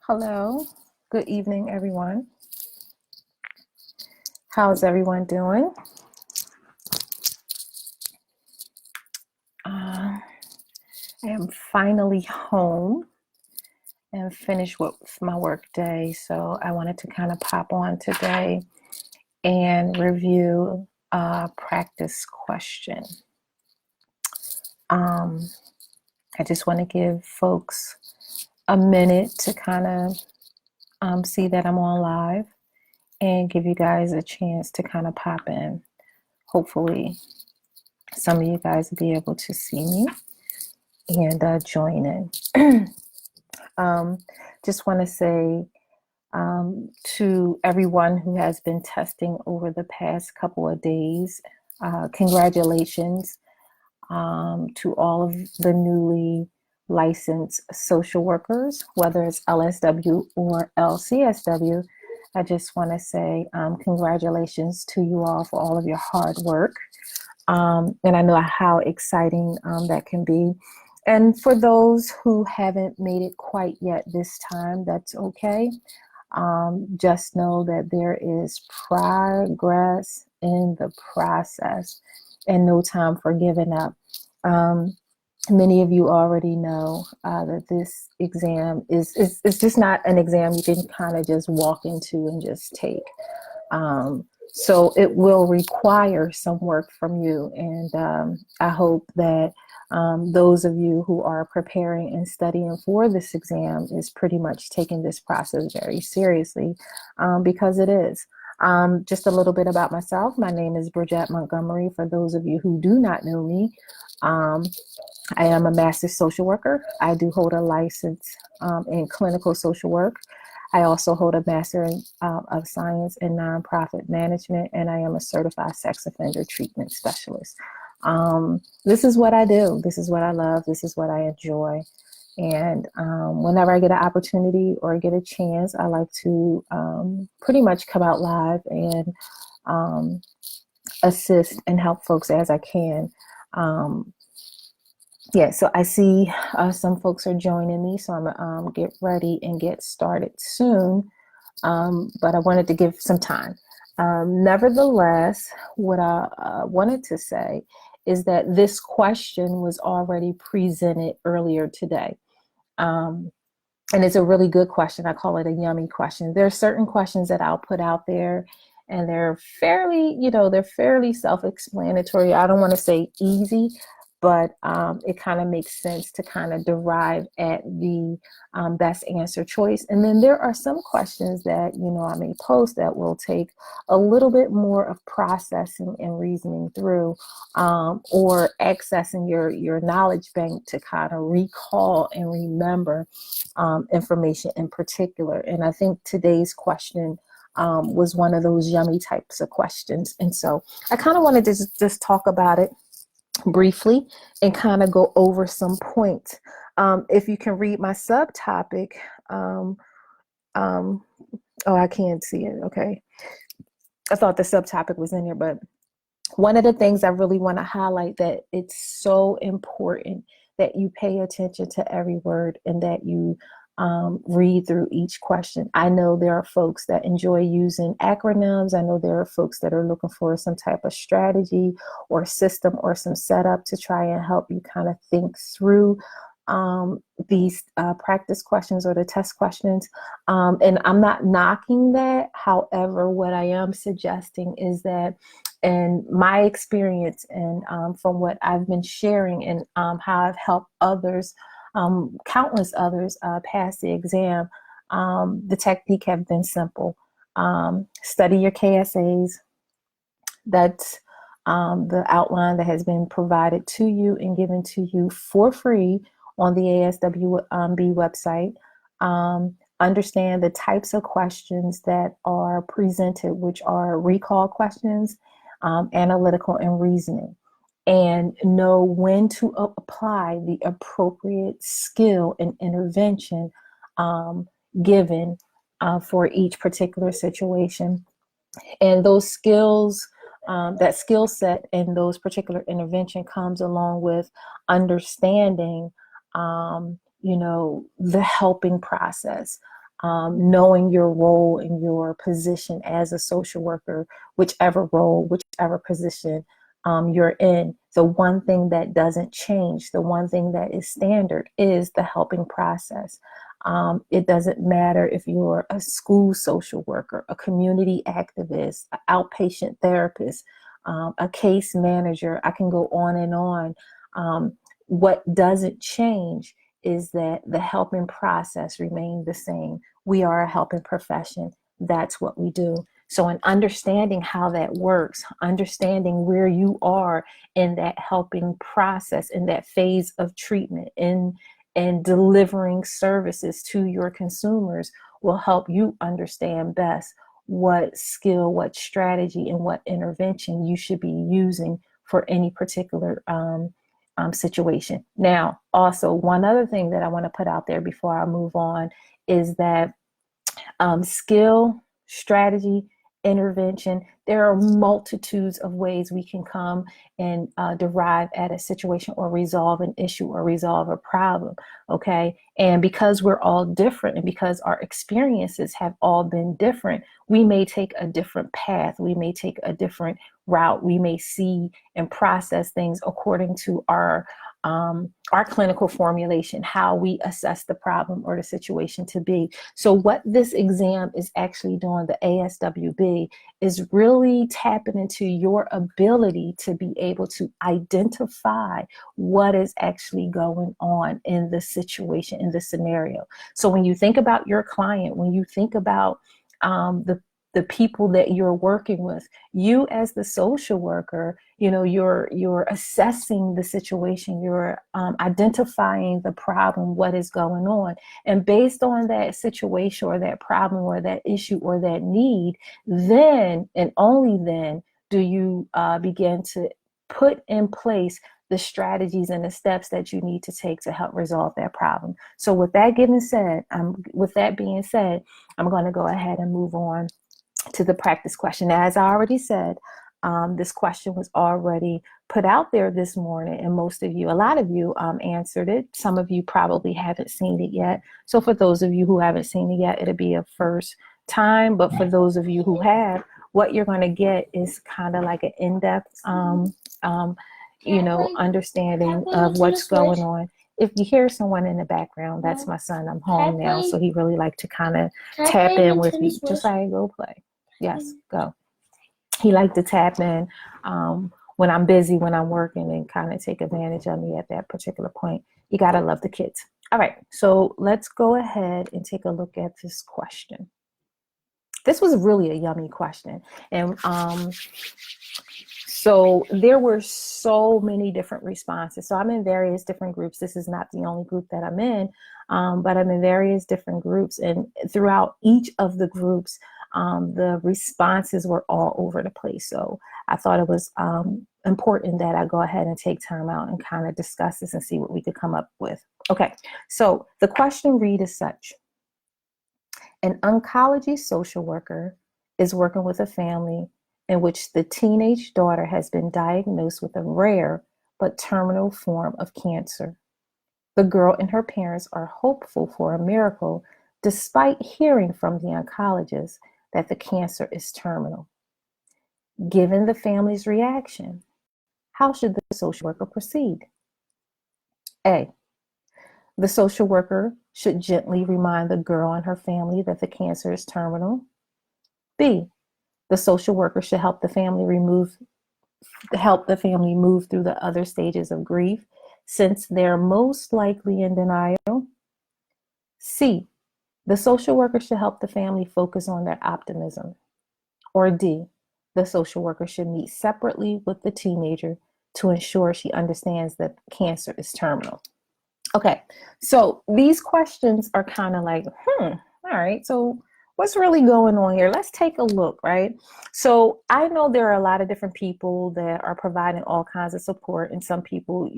Hello, good evening, everyone. How's everyone doing? I am finally home and finished with my work day, so I wanted to kind of pop on today and review a practice question. I just want to give folks a minute to kind of see that I'm on live and give you guys a chance to kind of pop in. Hopefully, some of you guys will be able to see me and join in. Just want to say to everyone who has been testing over the past couple of days, congratulations to all of the newly licensed social workers, whether it's LSW or LCSW. I just want to say congratulations to you all for all of your hard work. And I know how exciting that can be. And for those who haven't made it quite yet this time, that's okay. Just know that there is progress in the process and no time for giving up. Many of you already know that this exam is just not an exam you can kind of just walk into and just take. So it will require some work from you. And I hope that those of you who are preparing and studying for this exam is pretty much taking this process very seriously, because it is. Just a little bit about myself. My name is Bridget Montgomery. For those of you who do not know me, I am a master social worker. I do hold a license in clinical social work. I also hold a Master of Science in Nonprofit Management, and I am a certified sex offender treatment specialist. This is what I do. This is what I love. This is what I enjoy. And whenever I get an opportunity or get a chance, I like to pretty much come out live and assist and help folks as I can. Yeah, so I see some folks are joining me, so I'm gonna get ready and get started soon, but I wanted to give some time. Nevertheless, what I wanted to say is that this question was already presented earlier today. And it's a really good question. I call it a yummy question. There are certain questions that I'll put out there, and they're fairly, they're fairly self-explanatory. I don't want to say easy, but it kind of makes sense to kind of derive at the best answer choice. And then there are some questions that, I may post that will take a little bit more of processing and reasoning through, or accessing your knowledge bank to kind of recall and remember information in particular. And I think today's question was one of those yummy types of questions. And so I kind of wanted to just talk about it briefly and kind of go over some points. If you can read my subtopic, oh, I can't see it. Okay. I thought the subtopic was in there, but one of the things I really want to highlight, that it's so important that you pay attention to every word and that you read through each question. I know there are folks that enjoy using acronyms. I know there are folks that are looking for some type of strategy or system or some setup to try and help you kind of think through these practice questions or the test questions. And I'm not knocking that. However, what I am suggesting is that in my experience and from what I've been sharing and how I've helped others, countless others pass the exam, the technique have been simple. Study your KSAs. That's the outline that has been provided to you and given to you for free on the ASWB website. Understand the types of questions that are presented, which are recall questions, analytical and reasoning, and know when to apply the appropriate skill and intervention given for each particular situation. And those skills, that skill set and those particular intervention comes along with understanding, the helping process. knowing your role and your position as a social worker, whichever role, whichever position you're in. The one thing that doesn't change, the one thing that is standard is the helping process. It doesn't matter if you're a school social worker, a community activist, an outpatient therapist, a case manager. I can go on and on. What doesn't change is that the helping process remains the same. We are a helping profession. That's what we do. So in understanding how that works, understanding where you are in that helping process, in that phase of treatment, in delivering services to your consumers will help you understand best what skill, what strategy, and what intervention you should be using for any particular situation. Now, also, one other thing that I want to put out there before I move on is that skill, strategy, intervention, there are multitudes of ways we can come and derive at a situation or resolve an issue or resolve a problem, okay? And because we're all different and because our experiences have all been different, we may take a different path. We may take a different route. We may see and process things according to our clinical formulation, how we assess the problem or the situation to be. So what this exam is actually doing, the ASWB, is really tapping into your ability to be able to identify what is actually going on in the situation, in the scenario. So when you think about your client, when you think about the people that you're working with, you as the social worker, you're assessing the situation, you're identifying the problem, what is going on. And based on that situation or that problem or that issue or that need, then and only then do you begin to put in place the strategies and the steps that you need to take to help resolve that problem. So with that being said, I'm going to go ahead and move on to the practice question. As I already said, this question was already put out there this morning, and a lot of you answered it. Some of you probably haven't seen it yet. So for those of you who haven't seen it yet, it'll be a first time. But for those of you who have, what you're going to get is kind of like an in-depth, understanding of what's going on. If you hear someone in the background, that's my son. I'm home now, so he really liked to kind of tap in with me. Just like, go play. Yes, go. He liked to tap in when I'm busy, when I'm working, and kind of take advantage of me at that particular point. You got to love the kids. All right, so let's go ahead and take a look at this question. This was really a yummy question. And so there were so many different responses. So I'm in various different groups. This is not the only group that I'm in, but I'm in various different groups. And throughout each of the groups, the responses were all over the place. So I thought it was important that I go ahead and take time out and kind of discuss this and see what we could come up with. Okay, so the question read as such. An oncology social worker is working with a family in which the teenage daughter has been diagnosed with a rare but terminal form of cancer. The girl and her parents are hopeful for a miracle despite hearing from the oncologist that the cancer is terminal. Given the family's reaction, how should the social worker proceed? A, the social worker should gently remind the girl and her family that the cancer is terminal. B, the social worker should help the family move through the other stages of grief, since they're most likely in denial. C, the social worker should help the family focus on their optimism. Or D, the social worker should meet separately with the teenager to ensure she understands that cancer is terminal. Okay, so these questions are kind of like, all right, so what's really going on here? Let's take a look, right? So I know there are a lot of different people that are providing all kinds of support, and some people,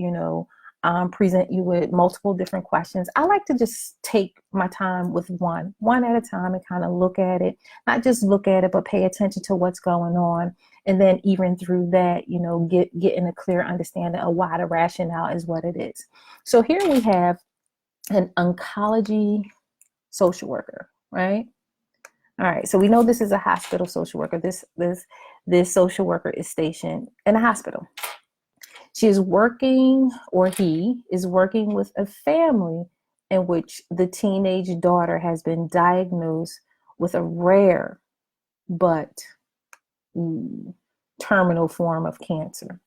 present you with multiple different questions. I like to just take my time with one at a time and kind of look at it, not just look at it, but pay attention to what's going on. And then even through that, getting a clear understanding of why the rationale is what it is. So here we have an oncology social worker. right? All right, so we know this is a hospital social worker. This social worker is stationed in a hospital. She is working, or he is working with a family in which the teenage daughter has been diagnosed with a rare but terminal form of cancer,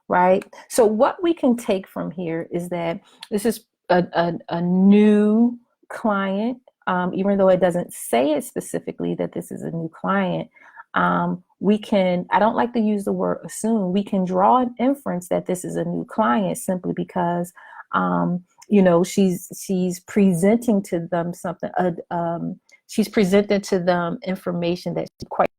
right? So what we can take from here is that this is a new client, even though it doesn't say it specifically that this is a new client. We can, I don't like to use the word assume, we can draw an inference that this is a new client simply because, she's presenting to them something, she's presented to them information that she quite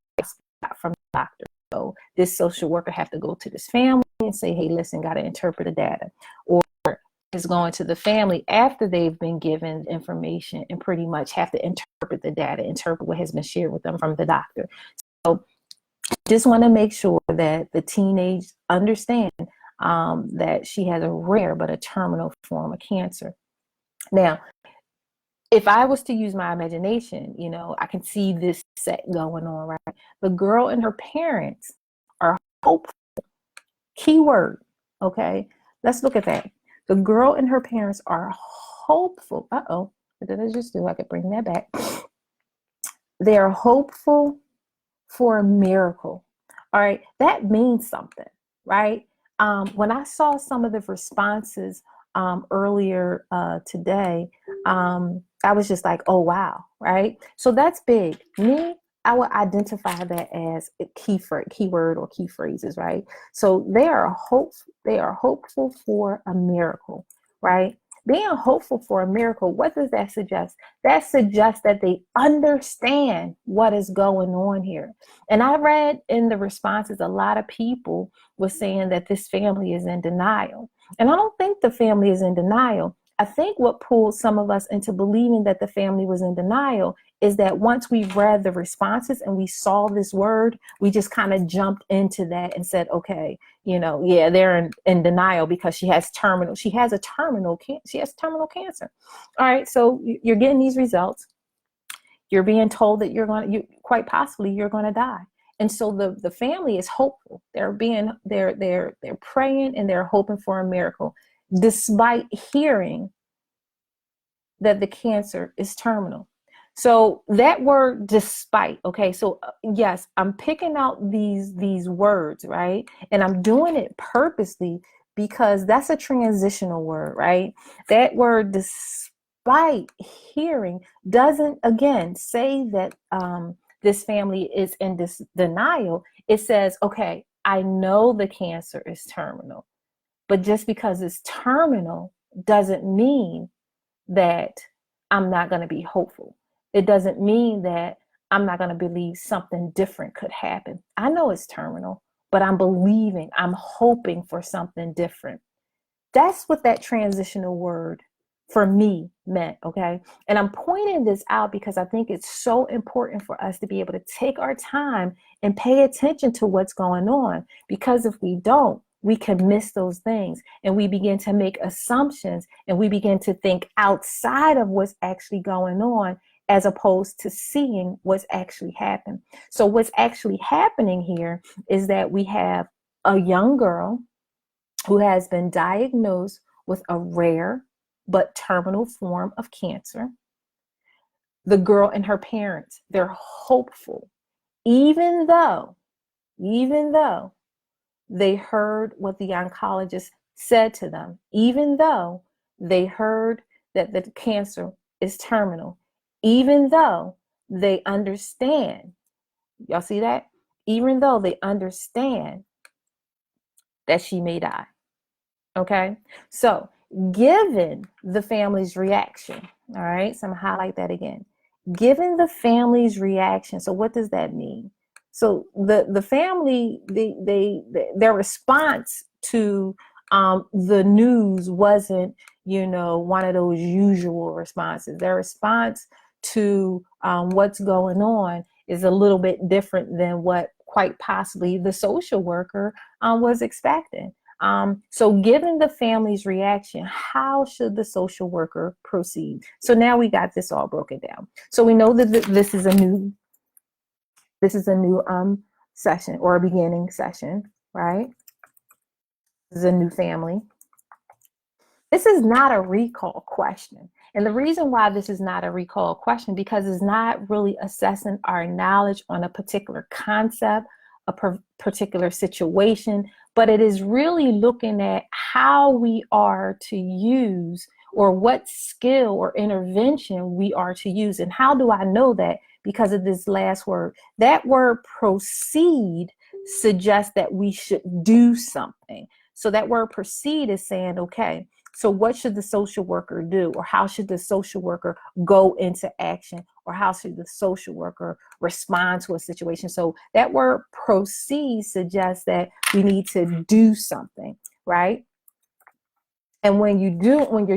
got from the doctor. So this social worker have to go to this family and say, hey, listen, got to interpret the data. Or is going to the family after they've been given information and pretty much have to interpret the data, interpret what has been shared with them from the doctor. So just want to make sure that the teenage understand that she has a rare but a terminal form of cancer. Now, if I was to use my imagination, I can see this set going on, right? The girl and her parents are hopeful. Keyword, okay? Let's look at that. The girl and her parents are hopeful. Uh-oh, what did I just do? I could bring that back. They are hopeful for a miracle. All right, that means something, right? When I saw some of the responses earlier today, I was just like, oh, wow, right? So that's big. Me, I would identify that as a keyword or key phrases, right? So they are hopeful for a miracle, right? Being hopeful for a miracle, what does that suggest? That suggests that they understand what is going on here. And I read in the responses, a lot of people were saying that this family is in denial. And I don't think the family is in denial. I think what pulled some of us into believing that the family was in denial is that once we read the responses and we saw this word, we just kind of jumped into that and said, okay, they're in denial because she has terminal cancer. All right, so you're getting these results. You're being told that you're quite possibly you're going to die. And so the family is hopeful. They're praying and they're hoping for a miracle, despite hearing that the cancer is terminal. So that word despite, okay, so yes, I'm picking out these words, right? And I'm doing it purposely because that's a transitional word, right? That word despite hearing doesn't, again, say that this family is in this denial. It says, okay, I know the cancer is terminal, but just because it's terminal doesn't mean that I'm not going to be hopeful. It doesn't mean that I'm not going to believe something different could happen. I know it's terminal, but I'm hoping for something different. That's what that transitional word for me meant, okay? And I'm pointing this out because I think it's so important for us to be able to take our time and pay attention to what's going on, because if we don't, we can miss those things and we begin to make assumptions and we begin to think outside of what's actually going on as opposed to seeing what's actually happened. So what's actually happening here is that we have a young girl who has been diagnosed with a rare but terminal form of cancer. The girl and her parents, they're hopeful, even though they heard what the oncologist said to them, even though they heard that the cancer is terminal, even though they understand, y'all see that? Even though they understand that she may die. Okay, so given the family's reaction, all right, so I'm gonna highlight that again. Given the family's reaction, so what does that mean? So the family, their response to the news wasn't, one of those usual responses. Their response to what's going on is a little bit different than what quite possibly the social worker was expecting. So given the family's reaction, how should the social worker proceed? So now we got this all broken down. So we know that this is a new session, or a beginning session, right? This is a new family. This is not a recall question. And the reason why this is not a recall question, because it's not really assessing our knowledge on a particular concept, a particular situation, but it is really looking at how we are to use, or what skill or intervention we are to use. And how do I know that? Because of this last word. That word proceed suggests that we should do something. So that word proceed is saying, okay, so what should the social worker do? Or how should the social worker go into action? Or how should the social worker respond to a situation? So that word proceed suggests that we need to do something, right? And when you're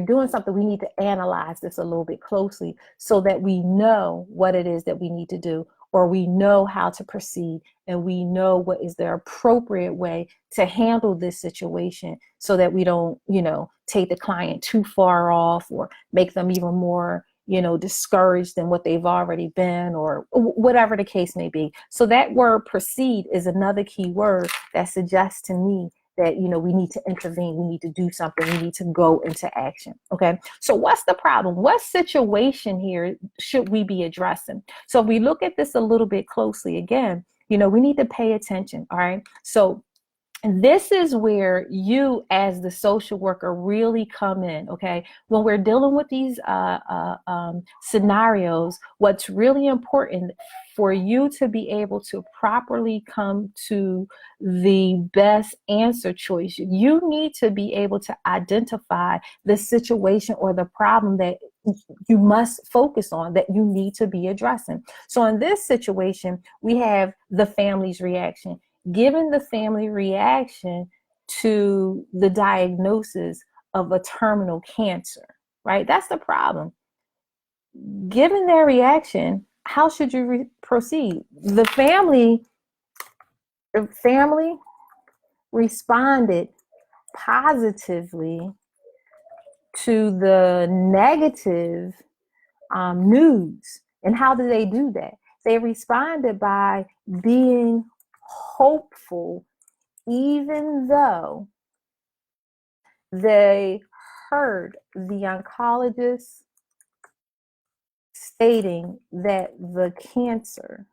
doing something, we need to analyze this a little bit closely so that we know what it is that we need to do, or we know how to proceed, and we know what is the appropriate way to handle this situation so that we don't, take the client too far off or make them even more, discouraged than what they've already been, or whatever the case may be. So that word proceed is another key word that suggests to me that, we need to intervene, we need to do something, we need to go into action. Okay. So what's the problem? What situation here should we be addressing? So if we look at this a little bit closely, again, we need to pay attention. All right. So this is where you as the social worker really come in, okay? When we're dealing with these scenarios, what's really important for you to be able to properly come to the best answer choice, you need to be able to identify the situation or the problem that you must focus on, that you need to be addressing. So in this situation, we have the family's reaction. Given the family reaction to the diagnosis of a terminal cancer, right? That's the problem. Given their reaction, how should you proceed? The family responded positively to the negative news. And how do they do that? They responded by being hopeful, even though they heard the oncologist stating that the cancer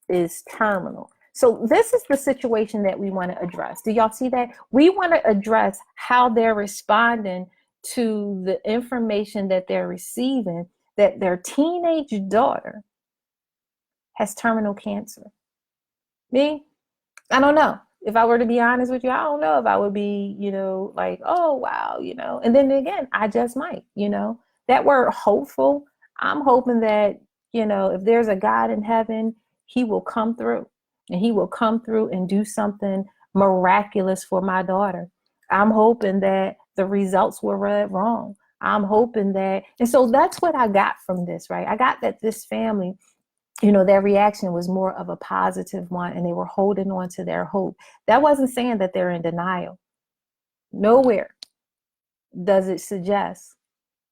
is terminal. So this is the situation that we want to address. Do y'all see that? We want to address how they're responding to the information that they're receiving, that their teenage daughter has terminal cancer. Me? I don't know. If I were to be honest with you, I don't know if I would be, like, oh, wow, and then again, I just might, that word hopeful. I'm hoping that, if there's a God in heaven, he will come through, and he will come through and do something miraculous for my daughter. I'm hoping that the results were read wrong. I'm hoping that, and so that's what I got from this, right? I got that this family, their reaction was more of a positive one, and they were holding on to their hope. That wasn't saying that they're in denial. Nowhere does it suggest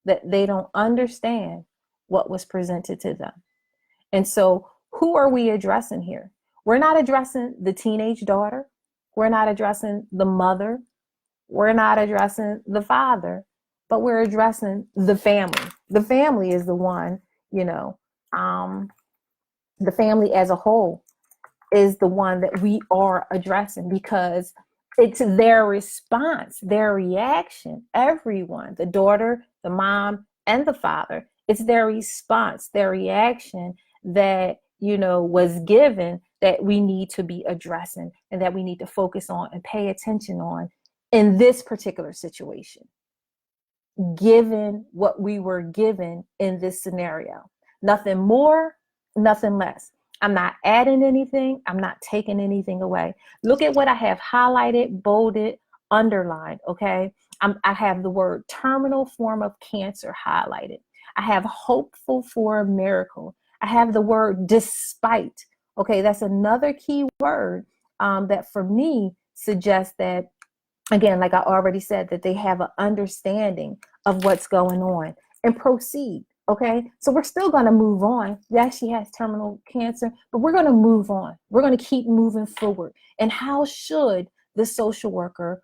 that they don't understand what was presented to them. And so who are we addressing here? We're not addressing the teenage daughter. We're not addressing the mother. We're not addressing the father, but we're addressing the family. The family is the one, the family as a whole is the one that we are addressing, because it's their response, their reaction, everyone, the daughter, the mom, and the father, it's their response, their reaction that, was given, that we need to be addressing, and that we need to focus on and pay attention on in this particular situation, given what we were given in this scenario. Nothing more, nothing less. I'm not adding anything. I'm not taking anything away. Look at what I have highlighted, bolded, underlined, okay? I have the word terminal form of cancer highlighted. I have hopeful for a miracle. I have the word despite. Okay, that's another key word that for me suggests that again, like I already said, that they have an understanding of what's going on and proceed. Okay, so we're still going to move on. Yes, she has terminal cancer, but we're going to move on. We're going to keep moving forward. And how should the social worker,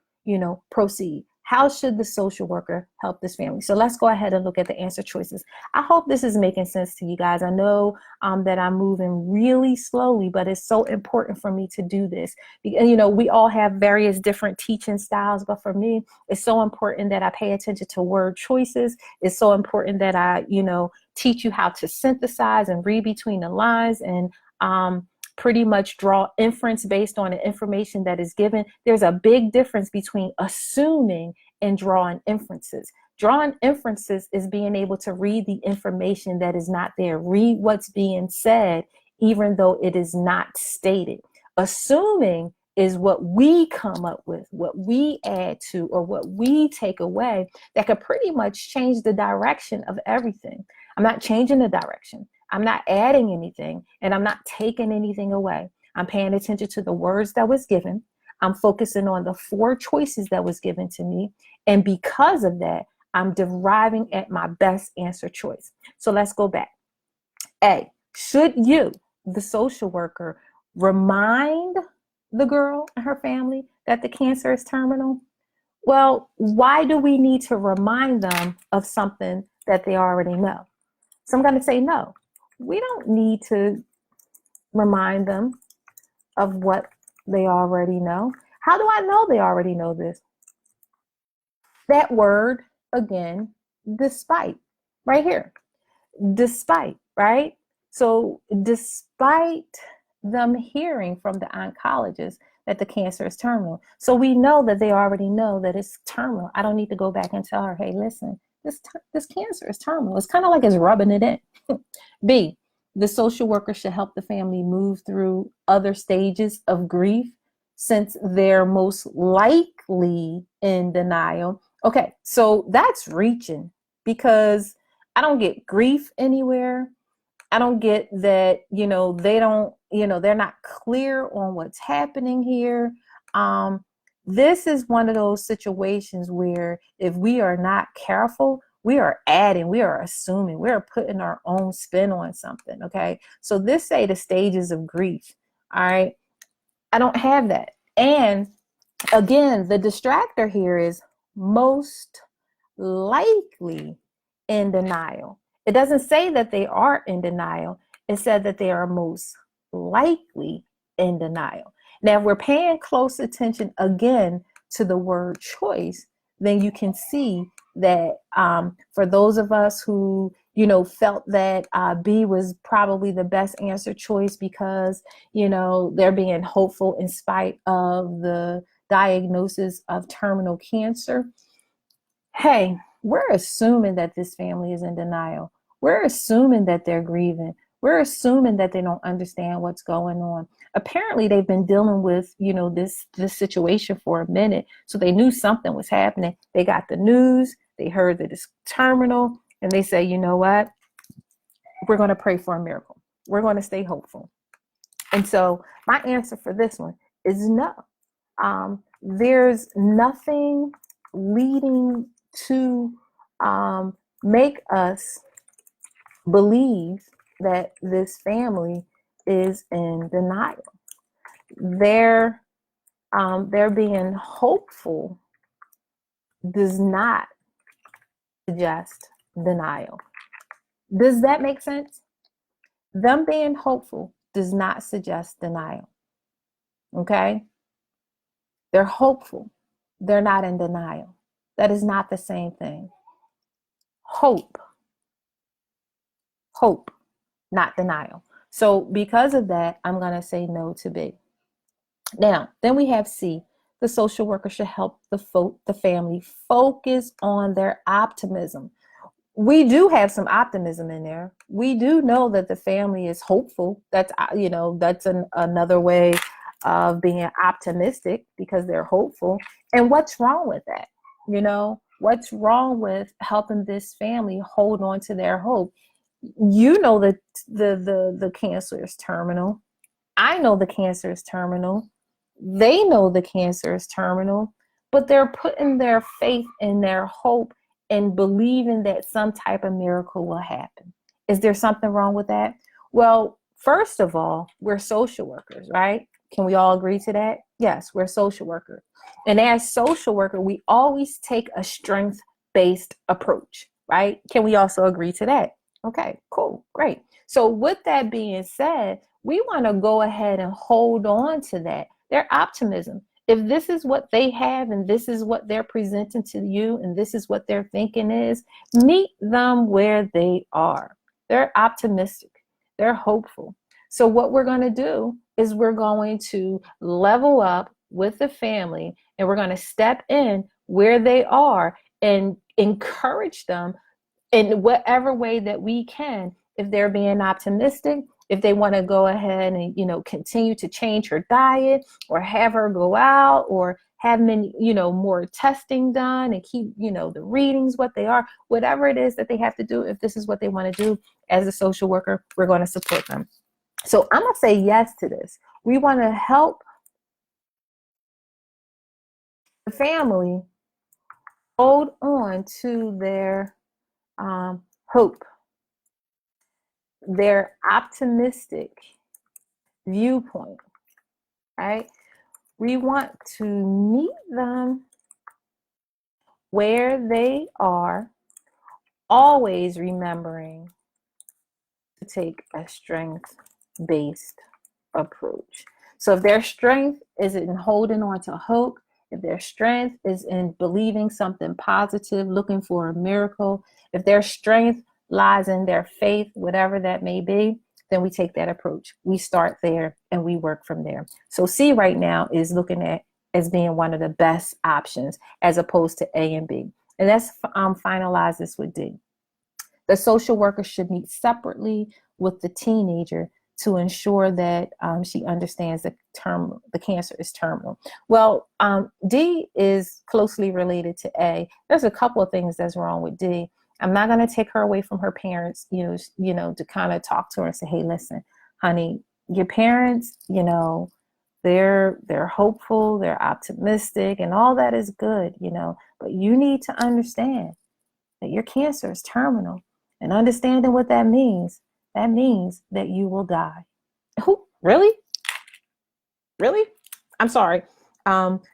proceed? How should the social worker help this family? So let's go ahead and look at the answer choices. I hope this is making sense to you guys. I know that I'm moving really slowly, but it's so important for me to do this. We all have various different teaching styles, but for me, it's so important that I pay attention to word choices. It's so important that I, teach you how to synthesize and read between the lines and pretty much draw inference based on the information that is given. There's a big difference between assuming and drawing inferences. Drawing inferences is being able to read the information that is not there, read what's being said, even though it is not stated. Assuming is what we come up with, what we add to, or what we take away that could pretty much change the direction of everything. I'm not changing the direction. I'm not adding anything, and I'm not taking anything away. I'm paying attention to the words that was given. I'm focusing on the 4 choices that was given to me. And because of that, I'm deriving at my best answer choice. So let's go back. A, should you, the social worker, remind the girl and her family that the cancer is terminal? Well, why do we need to remind them of something that they already know? So I'm going to say no. We don't need to remind them of what they already know. How do I know they already know this? That word, again, despite, right here. Despite, right? So despite them hearing from the oncologist that the cancer is terminal. So we know that they already know that it's terminal. I don't need to go back and tell her, hey, listen, this cancer is terminal. It's kind of like it's rubbing it in. B, the social worker should help the family move through other stages of grief since they're most likely in denial. Okay, so that's reaching, because I don't get grief anywhere. I don't get that, they don't, they're not clear on what's happening here. This is one of those situations where if we are not careful, we are adding, we are assuming, we are putting our own spin on something. Okay. So this say the stages of grief. All right. I don't have that. And again, the distractor here is most likely in denial. It doesn't say that they are in denial. It said that they are most likely in denial. Now, if we're paying close attention again to the word choice, then you can see that for those of us who, felt that B was probably the best answer choice because, they're being hopeful in spite of the diagnosis of terminal cancer. Hey, we're assuming that this family is in denial. We're assuming that they're grieving. We're assuming that they don't understand what's going on. Apparently, they've been dealing with, this situation for a minute. So they knew something was happening. They got the news. They heard that it's terminal. And they say, you know what? We're going to pray for a miracle. We're going to stay hopeful. And so my answer for this one is no. There's nothing leading to make us believe that this family is in denial. They're being hopeful does not suggest denial. Does that make sense? Them being hopeful does not suggest denial. Okay? They're hopeful. They're not in denial. That is not the same thing. Hope, not denial. So because of that, I'm going to say no to B. Now, then we have C. The social worker should help the family focus on their optimism. We do have some optimism in there. We do know that the family is hopeful. That's, another way of being optimistic because they're hopeful. And what's wrong with that? What's wrong with helping this family hold on to their hope? You know that the cancer is terminal. I know the cancer is terminal. They know the cancer is terminal. but they're putting their faith and their hope and believing that some type of miracle will happen. Is there something wrong with that? Well, first of all, we're social workers, right? Can we all agree to that? Yes, we're social workers. And as social worker, we always take a strength-based approach, right? Can we also agree to that? Okay, cool, great. So with that being said, we want to go ahead and hold on to that. Their optimism. If this is what they have and this is what they're presenting to you and this is what their thinking is, meet them where they are. They're optimistic. They're hopeful. So what we're going to do is we're going to level up with the family and we're going to step in where they are and encourage them in whatever way that we can. If they're being optimistic, if they want to go ahead and, continue to change her diet or have her go out or have many, more testing done and keep, the readings, what they are, whatever it is that they have to do. If this is what they want to do as a social worker, we're going to support them. So I'm going to say yes to this. We want to help the family hold on to their hope, their optimistic viewpoint, right? We want to meet them where they are, always remembering to take a strength-based approach. So if their strength is in holding on to hope, if their strength is in believing something positive, looking for a miracle, if their strength lies in their faith, whatever that may be, then we take that approach. We start there and we work from there. So C right now is looking at as being one of the best options as opposed to A and B. And let's finalize this with D. The social worker should meet separately with the teenager to ensure that she understands the cancer is terminal. Well, D is closely related to A. There's a couple of things that's wrong with D. I'm not going to take her away from her parents, to kind of talk to her and say, hey, listen, honey, your parents, they're hopeful, they're optimistic, and all that is good, but you need to understand that your cancer is terminal. And understanding what that means that you will die. Who? Really? Really? I'm sorry.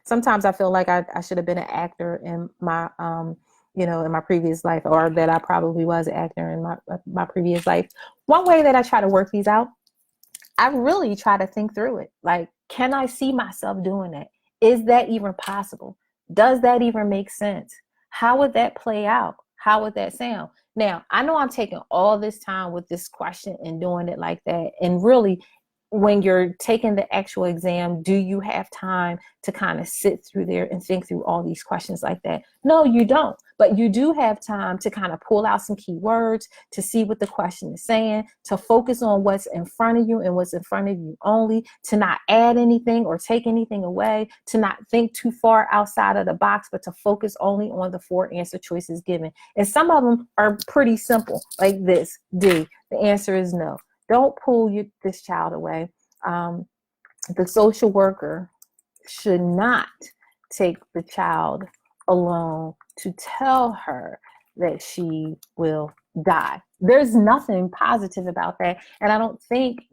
Sometimes I feel like I should have been an actor in my, in my previous life, or that I probably was an actor in my previous life. One way that I try to work these out, I really try to think through it. Like, can I see myself doing that? Is that even possible? Does that even make sense? How would that play out? How would that sound? Now, I know I'm taking all this time with this question and doing it like that. And really, when you're taking the actual exam, do you have time to kind of sit through there and think through all these questions like that? No, you don't. But you do have time to kind of pull out some key words, to see what the question is saying, to focus on what's in front of you and what's in front of you only, to not add anything or take anything away, to not think too far outside of the box, but to focus only on the 4 answer choices given. And some of them are pretty simple, like this, D. The answer is no. Don't pull this child away. The social worker should not take the child alone to tell her that she will die. There's nothing positive about that. And I don't think,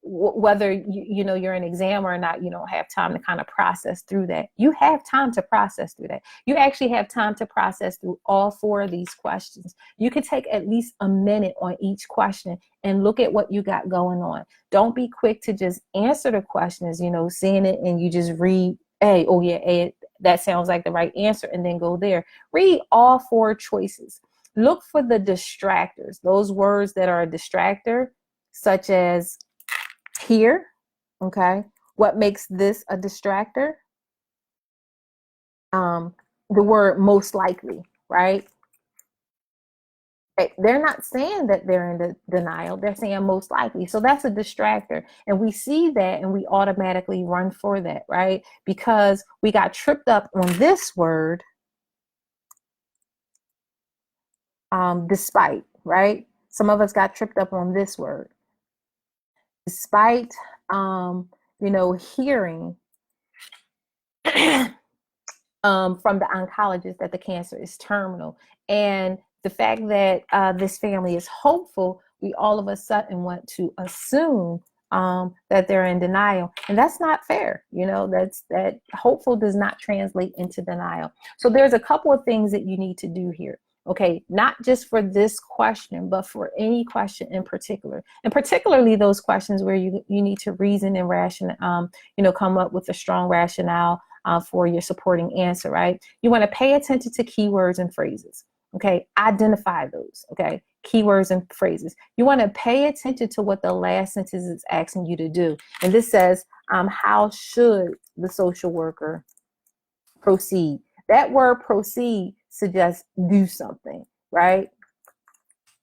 whether you're an exam or not, you don't have time to kind of process through that. You have time to process through that. You actually have time to process through all 4 of these questions. You can take at least a minute on each question and look at what you got going on. Don't be quick to just answer the questions, seeing it and you just read A, oh yeah, A, that sounds like the right answer, and then go there. Read all 4 choices. Look for the distractors, those words that are a distractor, such as here, okay? What makes this a distractor? The word most likely, right? They're not saying that they're in the denial. They're saying most likely. So that's a distractor. And we see that and we automatically run for that, right? Because we got tripped up on this word, despite, right? Some of us got tripped up on this word. Despite, hearing from the oncologist that the cancer is terminal. And the fact that this family is hopeful, we all of a sudden want to assume that they're in denial, and that's not fair. That hopeful does not translate into denial. So there's a couple of things that you need to do here. Okay, not just for this question, but for any question in particular, and particularly those questions where you need to reason and come up with a strong rationale for your supporting answer, right? You want to pay attention to keywords and phrases. Okay, identify those. Okay, keywords and phrases. You want to pay attention to what the last sentence is asking you to do. And this says, how should the social worker proceed? That word proceed suggests do something, right?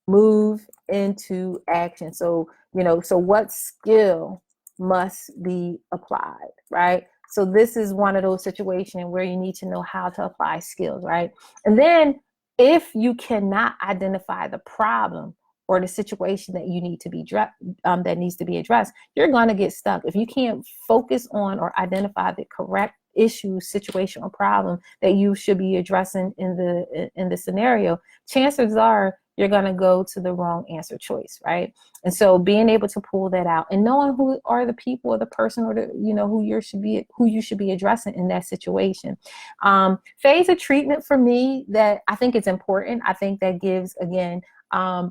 Move into action. So, so what skill must be applied, right? So this is one of those situations where you need to know how to apply skills, right? And then if you cannot identify the problem or the situation that you need to be that needs to be addressed, you're going to get stuck. If you can't focus on or identify the correct issue, situation, or problem that you should be addressing in the scenario, chances are you're going to go to the wrong answer choice, right? And so being able to pull that out and knowing who are the people or the person or who you should be addressing in that situation. Phase of treatment for me that I think it's important. I think that gives, again, a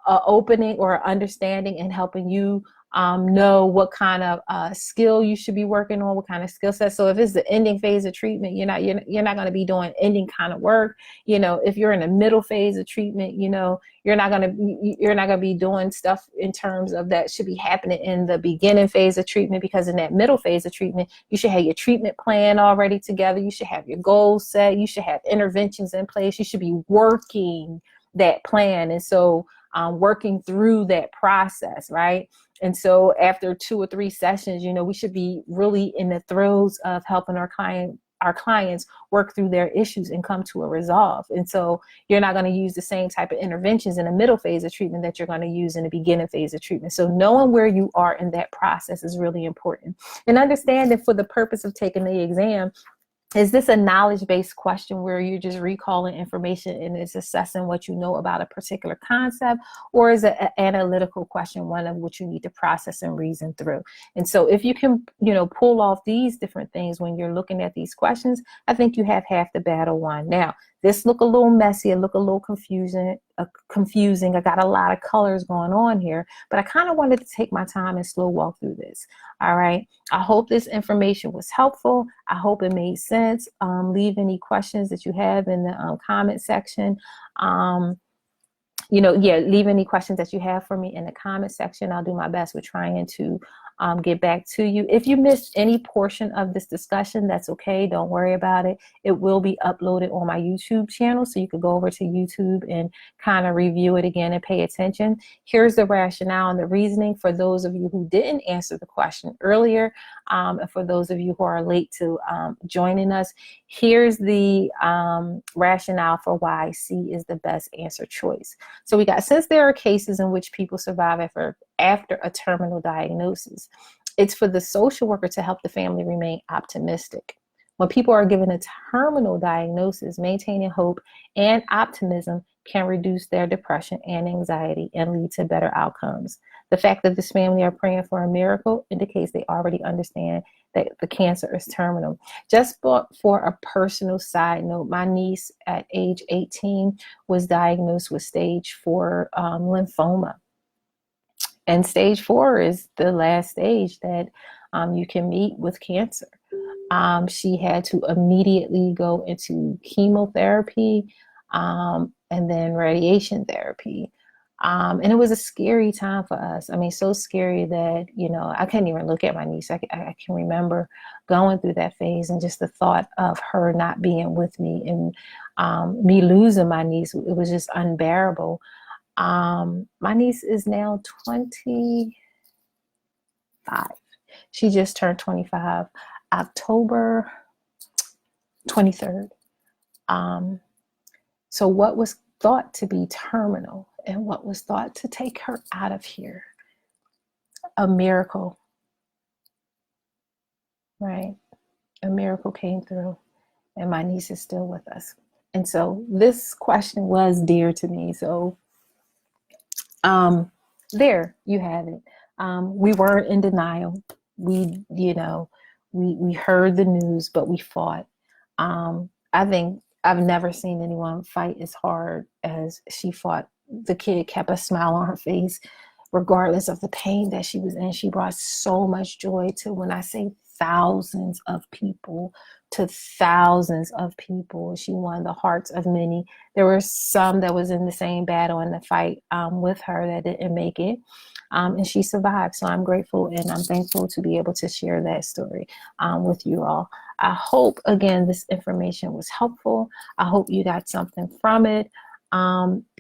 opening or understanding and helping you know what kind of skill you should be working on, what kind of skill set. So if it's the ending phase of treatment, you're not going to be doing ending kind of work. If you're in the middle phase of treatment, you're not going to be doing stuff in terms of that should be happening in the beginning phase of treatment, because in that middle phase of treatment, you should have your treatment plan already together. You should have your goals set. You should have interventions in place. You should be working that plan. And so working through that process, right? And so after 2 or 3 sessions, we should be really in the throes of helping our clients work through their issues and come to a resolve. And so you're not going to use the same type of interventions in the middle phase of treatment that you're going to use in the beginning phase of treatment. So knowing where you are in that process is really important. And understanding, for the purpose of taking the exam, is this a knowledge-based question where you're just recalling information and it's assessing what you know about a particular concept, or is it an analytical question, one of which you need to process and reason through? And so if you can, pull off these different things when you're looking at these questions, I think you have half the battle won. Now, this look a little messy, it look a little confusing. I got a lot of colors going on here, but I kind of wanted to take my time and slow walk through this. All right. I hope this information was helpful. I hope it made sense. Leave any questions that you have in the comment section. Leave any questions that you have for me in the comment section. I'll do my best with trying to get back to you. If you missed any portion of this discussion, that's okay. Don't worry about it. It will be uploaded on my YouTube channel, so you could go over to YouTube and kind of review it again and pay attention. Here's the rationale and the reasoning for those of you who didn't answer the question earlier, and for those of you who are late to joining us. Here's the rationale for why C is the best answer choice. So we got, since there are cases in which people survive after a terminal diagnosis, it's for the social worker to help the family remain optimistic. When people are given a terminal diagnosis, maintaining hope and optimism can reduce their depression and anxiety and lead to better outcomes. The fact that this family are praying for a miracle indicates they already understand that the cancer is terminal. Just for a personal side note, my niece at age 18 was diagnosed with stage 4 lymphoma. And stage 4 is the last stage that you can meet with cancer. She had to immediately go into chemotherapy and then radiation therapy. And it was a scary time for us. I mean, so scary that, I couldn't even look at my niece. I can remember going through that phase, and just the thought of her not being with me and me losing my niece, it was just unbearable. My niece is now 25. She just turned 25, October 23rd. So what was thought to be terminal and what was thought to take her out of here? A miracle, right? A miracle came through. and my niece is still with us. And so this question was dear to me. So there you have it. We weren't in denial. We, we heard the news, but we fought. I think I've never seen anyone fight as hard as she fought. The kid kept a smile on her face, regardless of the pain that she was in. She brought so much joy to, when I say thousands of people, to thousands of people. She won the hearts of many. There were some that was in the same battle in the fight with her that didn't make it. And she survived. So I'm grateful and I'm thankful to be able to share that story with you all. I hope, again, this information was helpful. I hope you got something from it.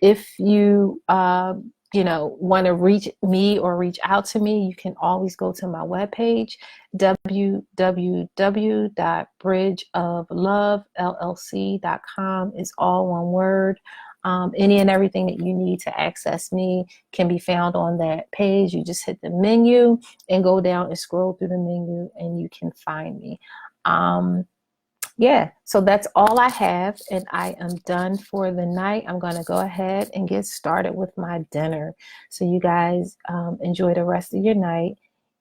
If you, want to reach me or reach out to me, you can always go to my webpage, www.bridgeoflovellc.com. is all one word. Any and everything that you need to access me can be found on that page. You just hit the menu and go down and scroll through the menu and you can find me. Yeah, so that's all I have, and I am done for the night. I'm going to go ahead and get started with my dinner. So you guys enjoy the rest of your night,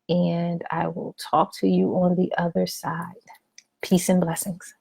and I will talk to you on the other side. Peace and blessings.